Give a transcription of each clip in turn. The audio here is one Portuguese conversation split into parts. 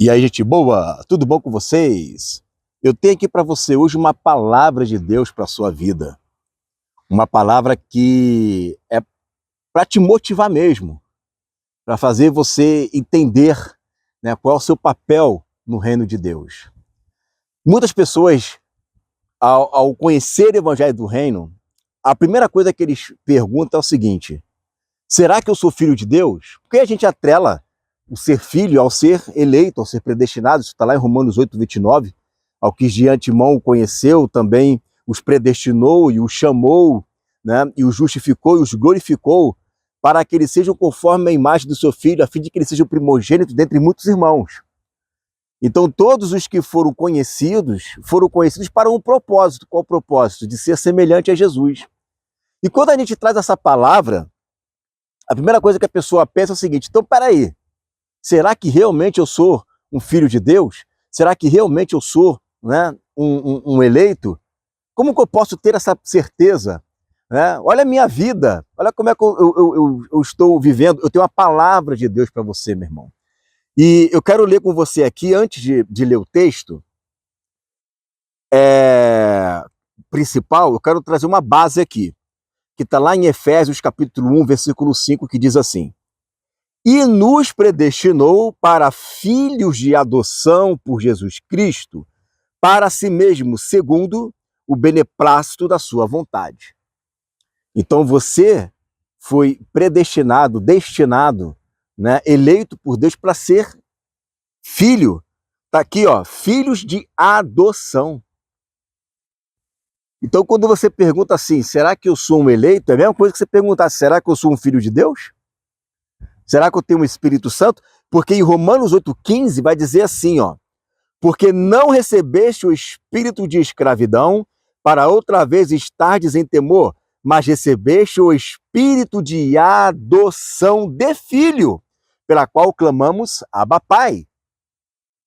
E aí, gente boa, tudo bom com vocês? Eu tenho aqui para você hoje uma palavra de Deus para a sua vida. Uma palavra que é para te motivar mesmo, para fazer você entender, né, qual é o seu papel no reino de Deus. Muitas pessoas, ao conhecer o evangelho do reino, a primeira coisa que eles perguntam é o seguinte: será que eu sou filho de Deus? Porque a gente atrela o ser filho ao ser eleito, ao ser predestinado. Isso está lá em Romanos 8:29, ao que de antemão o conheceu, também os predestinou e os chamou, né, e os justificou e os glorificou, para que eles sejam conforme a imagem do seu filho, a fim de que ele seja o primogênito dentre muitos irmãos. Então todos os que foram conhecidos para um propósito. Qual o propósito? De ser semelhante a Jesus. E quando a gente traz essa palavra, a primeira coisa que a pessoa pensa é o seguinte: então peraí, será que realmente eu sou um filho de Deus? Será que realmente eu sou, né, um eleito? Como que eu posso ter essa certeza? Né? Olha a minha vida, olha como é que eu estou vivendo. Eu tenho uma palavra de Deus para você, meu irmão. E eu quero ler com você aqui, antes de ler o texto principal, eu quero trazer uma base aqui, que está lá em Efésios capítulo 1, versículo 5, que diz assim: e nos predestinou para filhos de adoção por Jesus Cristo, para si mesmo, segundo o beneplácito da sua vontade. Então você foi predestinado, destinado, né, eleito por Deus para ser filho. Está aqui, ó, filhos de adoção. Então quando você pergunta assim, será que eu sou um eleito? É a mesma coisa que você perguntar, será que eu sou um filho de Deus? Será que eu tenho um Espírito Santo? Porque em Romanos 8,15 vai dizer assim, ó: porque não recebeste o espírito de escravidão, para outra vez estardes em temor, mas recebeste o espírito de adoção de filho, pela qual clamamos, Abba, Pai.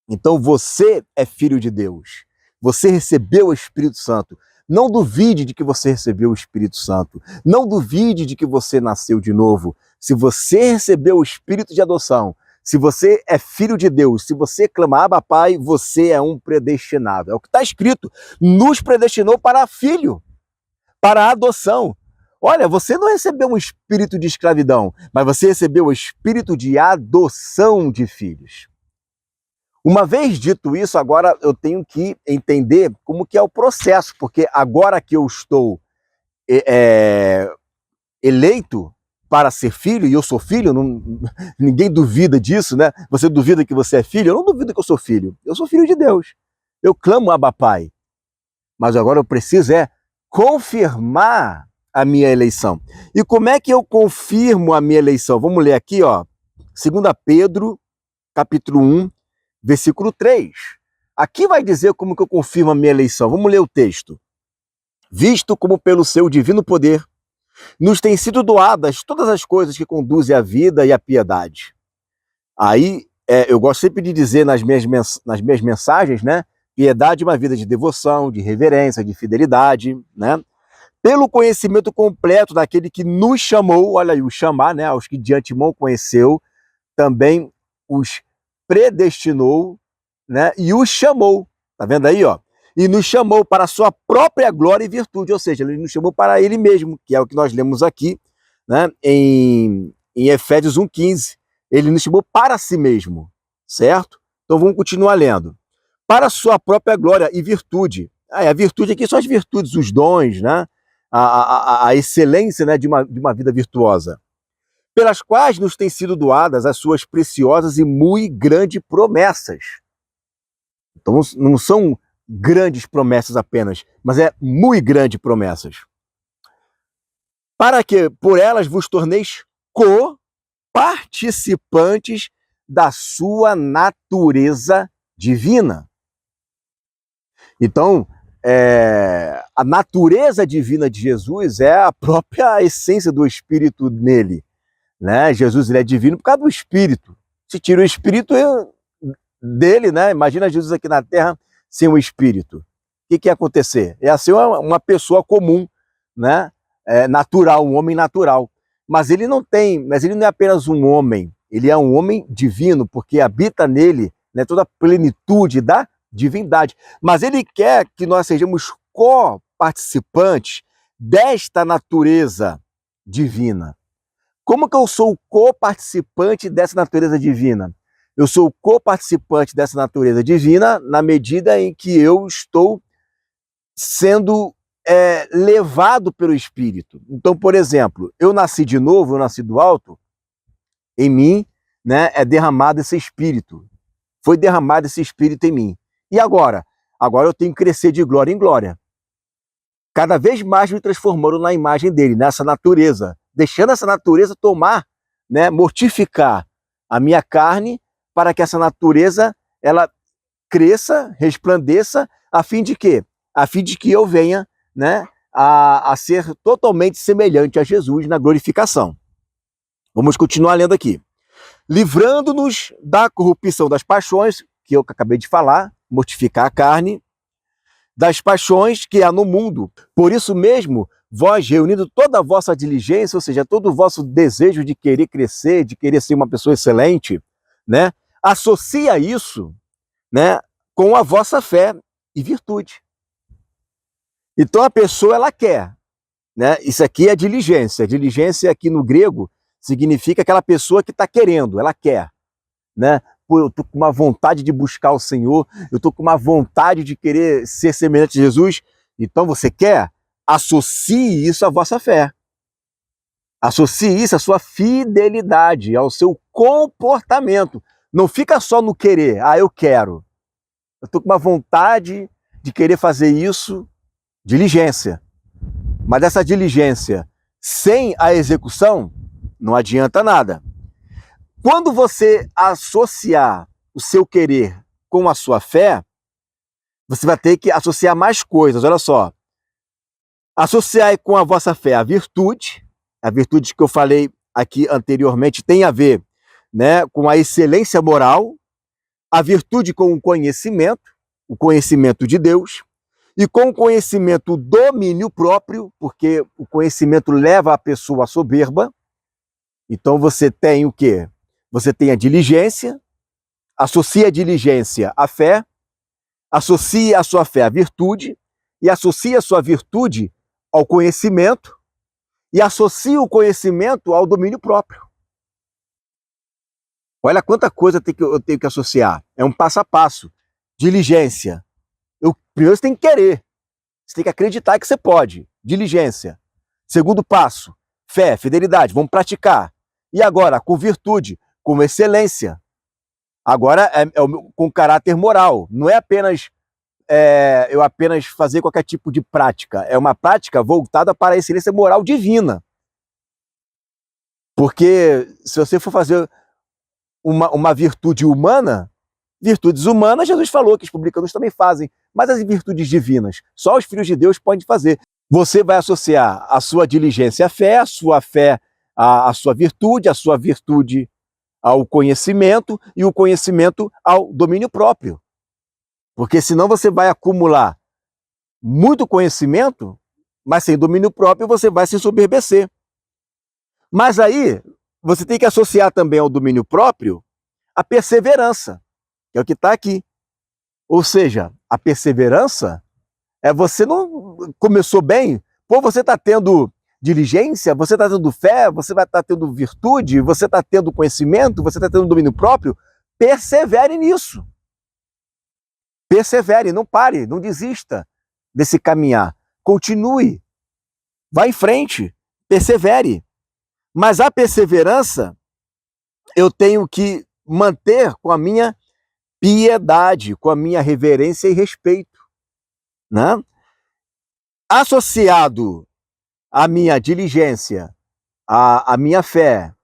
Então você é filho de Deus. Você recebeu o Espírito Santo. Não duvide de que você recebeu o Espírito Santo. Não duvide de que você nasceu de novo. Se você recebeu o Espírito de adoção, se você é filho de Deus, se você clama Abba, Pai, você é um predestinado. É o que está escrito. Nos predestinou para filho, para adoção. Olha, você não recebeu um espírito de escravidão, mas você recebeu o espírito de adoção de filhos. Uma vez dito isso, agora eu tenho que entender como que é o processo, porque agora que eu estou eleito para ser filho, e eu sou filho, ninguém duvida disso, né? Você duvida que você é filho? Eu não duvido que eu sou filho. Eu sou filho de Deus. Eu clamo Abba, Pai. Mas agora eu preciso confirmar a minha eleição. E como é que eu confirmo a minha eleição? Vamos ler aqui, ó, 2 Pedro, capítulo 1, versículo 3. Aqui vai dizer como que eu confirmo a minha eleição. Vamos ler o texto. Visto como pelo seu divino poder nos têm sido doadas todas as coisas que conduzem à vida e à piedade. Aí, eu gosto sempre de dizer nas minhas mensagens, né? Piedade é uma vida de devoção, de reverência, de fidelidade, né? Pelo conhecimento completo daquele que nos chamou, olha aí, o chamar, né? Aos que de antemão conheceu, também os predestinou, né? E os chamou, tá vendo aí, ó? E nos chamou para a sua própria glória e virtude, ou seja, ele nos chamou para ele mesmo, que é o que nós lemos aqui, né? Em Efésios 1,15, ele nos chamou para si mesmo, certo? Então vamos continuar lendo. Para a sua própria glória e virtude. A virtude aqui são as virtudes, os dons, né? A excelência, né, de uma vida virtuosa. Pelas quais nos têm sido doadas as suas preciosas e muito grandes promessas. Então não são grandes promessas apenas, mas muito grandes promessas. Para que por elas vos torneis co-participantes da sua natureza divina. Então, a natureza divina de Jesus é a própria essência do Espírito nele, né? Jesus, ele é divino por causa do Espírito. Se tira o Espírito dele, né? Imagina Jesus aqui na Terra sem o Espírito. O que ia acontecer? Ia ser uma pessoa comum, né? Natural, um homem natural. Mas ele não é apenas um homem, ele é um homem divino, porque habita nele, né, toda a plenitude da divindade. Mas ele quer que nós sejamos co-participantes desta natureza divina. Como que eu sou co-participante dessa natureza divina? Eu sou co-participante dessa natureza divina na medida em que eu estou sendo levado pelo Espírito. Então, por exemplo, eu nasci de novo, eu nasci do alto, em mim, né, é derramado esse Espírito. Foi derramado esse Espírito em mim. E agora? Agora eu tenho que crescer de glória em glória. Cada vez mais me transformando na imagem dele, nessa natureza. Deixando essa natureza tomar, né, mortificar a minha carne, para que essa natureza ela cresça, resplandeça, a fim de quê? A fim de que eu venha, né, a ser totalmente semelhante a Jesus na glorificação. Vamos continuar lendo aqui. Livrando-nos da corrupção das paixões, que eu acabei de falar, mortificar a carne, das paixões que há no mundo. Por isso mesmo, vós reunindo toda a vossa diligência, ou seja, todo o vosso desejo de querer crescer, de querer ser uma pessoa excelente, né? Associa isso, né, com a vossa fé e virtude. Então a pessoa ela quer, né? Isso aqui é diligência. Diligência aqui no grego significa aquela pessoa que está querendo, ela quer, né? Pô, eu tô com uma vontade de buscar o Senhor, eu tô com uma vontade de querer ser semelhante a Jesus. Então você quer? Associe isso à vossa fé. Associe isso à sua fidelidade, ao seu comportamento. Não fica só no querer, eu quero. Eu tô com uma vontade de querer fazer isso, diligência. Mas essa diligência sem a execução não adianta nada. Quando você associar o seu querer com a sua fé, você vai ter que associar mais coisas. Olha só. Associar com a vossa fé a virtude que eu falei aqui anteriormente tem a ver, né, com a excelência moral, a virtude com o conhecimento de Deus, e com o conhecimento o domínio próprio, porque o conhecimento leva a pessoa à soberba. Então você tem o quê? Você tem a diligência, associa a diligência à fé, associa a sua fé à virtude, e associa a sua virtude ao conhecimento, e associa o conhecimento ao domínio próprio. Olha quanta coisa eu tenho que associar. É um passo a passo. Diligência. Primeiro você tem que querer. Você tem que acreditar que você pode. Diligência. Segundo passo, fé, fidelidade. Vamos praticar. E agora, com virtude, com excelência. Agora com caráter moral. Não é apenas eu apenas fazer qualquer tipo de prática. É uma prática voltada para a excelência moral divina. Porque se você for fazer uma virtude humana, virtudes humanas, Jesus falou que os publicanos também fazem, mas as virtudes divinas, só os filhos de Deus podem fazer. Você vai associar a sua diligência à fé, a sua fé à sua virtude ao conhecimento e o conhecimento ao domínio próprio. Porque senão você vai acumular muito conhecimento, mas sem domínio próprio você vai se ensoberbecer. Mas aí você tem que associar também ao domínio próprio a perseverança, que é o que está aqui. Ou seja, a perseverança é você não começou bem, você está tendo diligência, você está tendo fé, você vai estar tendo virtude, você está tendo conhecimento, você está tendo domínio próprio, persevere nisso. Persevere, não pare, não desista desse caminhar. Continue, vá em frente, persevere. Mas a perseverança eu tenho que manter com a minha piedade, com a minha reverência e respeito, né? Associado à minha diligência, à minha fé,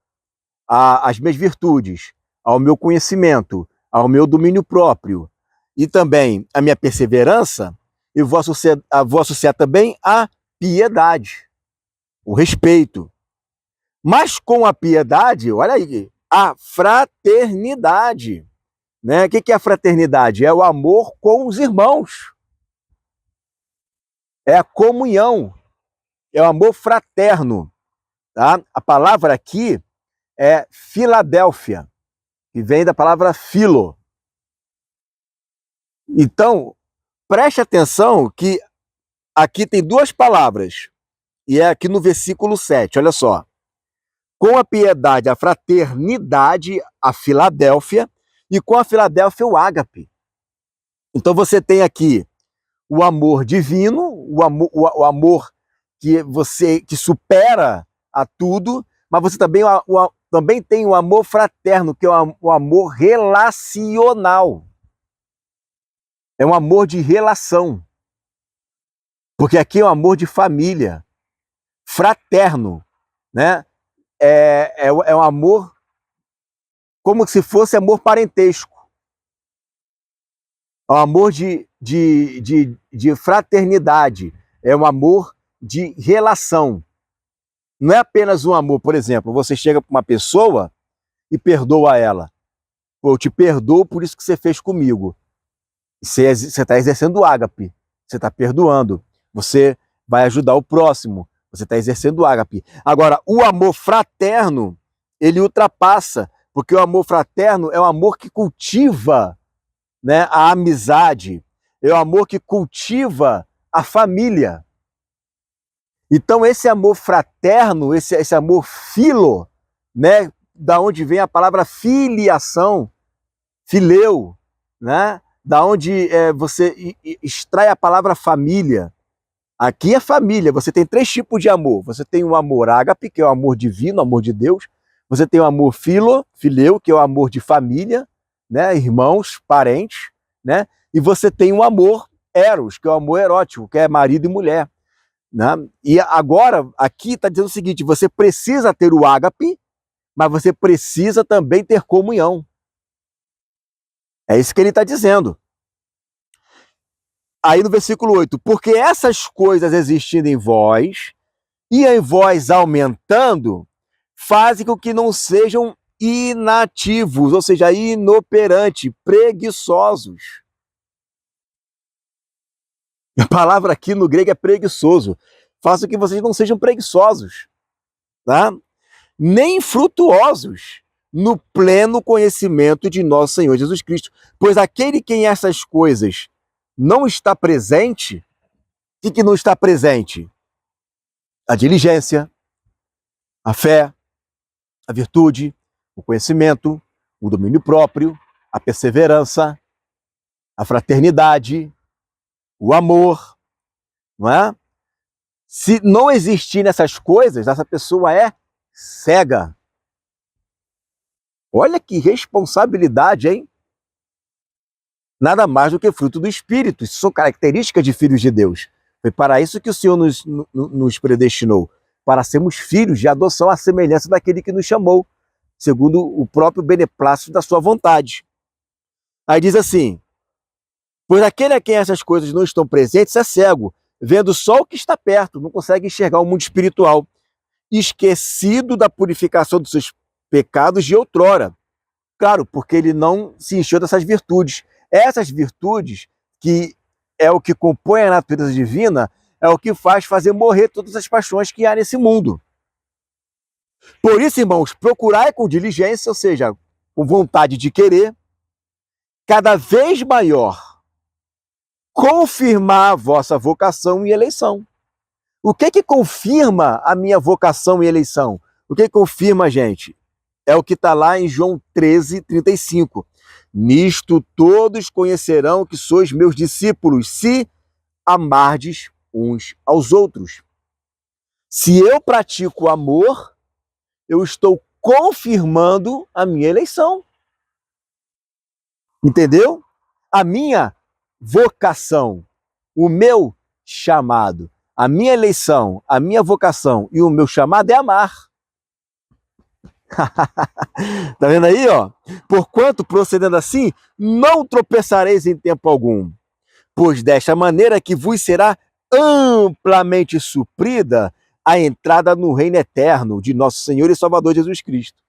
às minhas virtudes, ao meu conhecimento, ao meu domínio próprio e também à minha perseverança, eu vou associar também a piedade, o respeito. Mas com a piedade, olha aí, a fraternidade. Né? O que é a fraternidade? É o amor com os irmãos. É a comunhão. É o amor fraterno. Tá? A palavra aqui é Filadélfia, que vem da palavra filo. Então, preste atenção que aqui tem duas palavras, e é aqui no versículo 7, olha só. Com a piedade, a fraternidade, a Filadélfia, e com a Filadélfia, o ágape. Então você tem aqui o amor divino, o amor que supera a tudo, mas você também, também tem o amor fraterno, que é o amor relacional. É um amor de relação. Porque aqui é um amor de família, fraterno, né? É um amor como se fosse amor parentesco. É um amor de fraternidade. É um amor de relação. Não é apenas um amor, por exemplo, você chega para uma pessoa e perdoa ela. Eu te perdoo por isso que você fez comigo. Você está exercendo o ágape. Você está perdoando. Você vai ajudar o próximo. Você está exercendo o ágape. Agora, o amor fraterno, ele ultrapassa, porque o amor fraterno é o amor que cultiva, né, a amizade, é o amor que cultiva a família. Então, esse amor fraterno, esse amor filo, né, da onde vem a palavra filiação, fileu, né, da onde você extrai a palavra família. Aqui é família, você tem três tipos de amor. Você tem o amor ágape, que é o amor divino, o amor de Deus. Você tem o amor fileu, que é o amor de família, né, irmãos, parentes, né? E você tem o amor eros, que é o amor erótico, que é marido e mulher, né? E agora, aqui está dizendo o seguinte, você precisa ter o ágape, mas você precisa também ter comunhão. É isso que ele está dizendo. Aí no versículo 8, porque essas coisas existindo em vós, e em vós aumentando, fazem com que não sejam inativos, ou seja, inoperantes, preguiçosos. A palavra aqui no grego é preguiçoso. Faça que vocês não sejam preguiçosos, tá? Nem frutuosos no pleno conhecimento de nosso Senhor Jesus Cristo. Pois aquele que em essas coisas não está presente, o que não está presente? A diligência, a fé, a virtude, o conhecimento, o domínio próprio, a perseverança, a fraternidade, o amor, não é? Se não existir nessas coisas, essa pessoa é cega. Olha que responsabilidade, hein? Nada mais do que fruto do Espírito. Isso são características de filhos de Deus. Foi para isso que o Senhor nos predestinou, para sermos filhos de adoção à semelhança daquele que nos chamou, segundo o próprio beneplácito da sua vontade. Aí diz assim, pois aquele a quem essas coisas não estão presentes é cego, vendo só o que está perto, não consegue enxergar o mundo espiritual, esquecido da purificação dos seus pecados de outrora. Claro, porque ele não se encheu dessas virtudes. Essas virtudes, que é o que compõe a natureza divina, é o que faz fazer morrer todas as paixões que há nesse mundo. Por isso, irmãos, procurai com diligência, ou seja, com vontade de querer, cada vez maior, confirmar a vossa vocação e eleição. O que confirma a minha vocação e eleição? O que confirma, gente? É o que está lá em João 13:35. Nisto todos conhecerão que sois meus discípulos, se amardes uns aos outros. Se eu pratico o amor, eu estou confirmando a minha eleição. Entendeu? A minha vocação, o meu chamado, a minha eleição, a minha vocação e o meu chamado é amar. Tá vendo aí, ó? Porquanto, procedendo assim, não tropeçareis em tempo algum, pois desta maneira que vos será amplamente suprida a entrada no reino eterno de nosso Senhor e Salvador Jesus Cristo.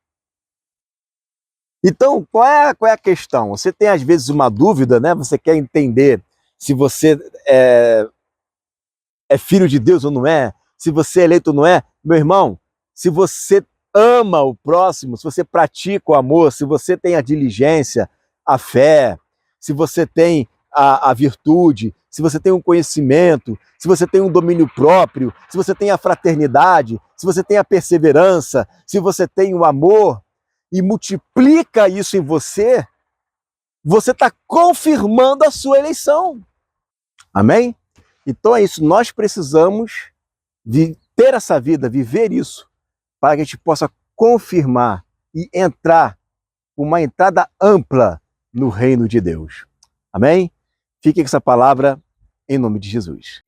Então, qual é a questão? Você tem às vezes uma dúvida, né? Você quer entender se você é filho de Deus ou não é, se você é eleito ou não é. Meu irmão, se você ama o próximo, se você pratica o amor, se você tem a diligência, a fé, se você tem a virtude, se você tem um conhecimento, se você tem um domínio próprio, se você tem a fraternidade, se você tem a perseverança, se você tem o amor, e multiplica isso em você, você está confirmando a sua eleição. Amém? Então é isso, nós precisamos ter essa vida, viver isso, para que a gente possa confirmar e entrar, uma entrada ampla no reino de Deus. Amém? Fique com essa palavra em nome de Jesus.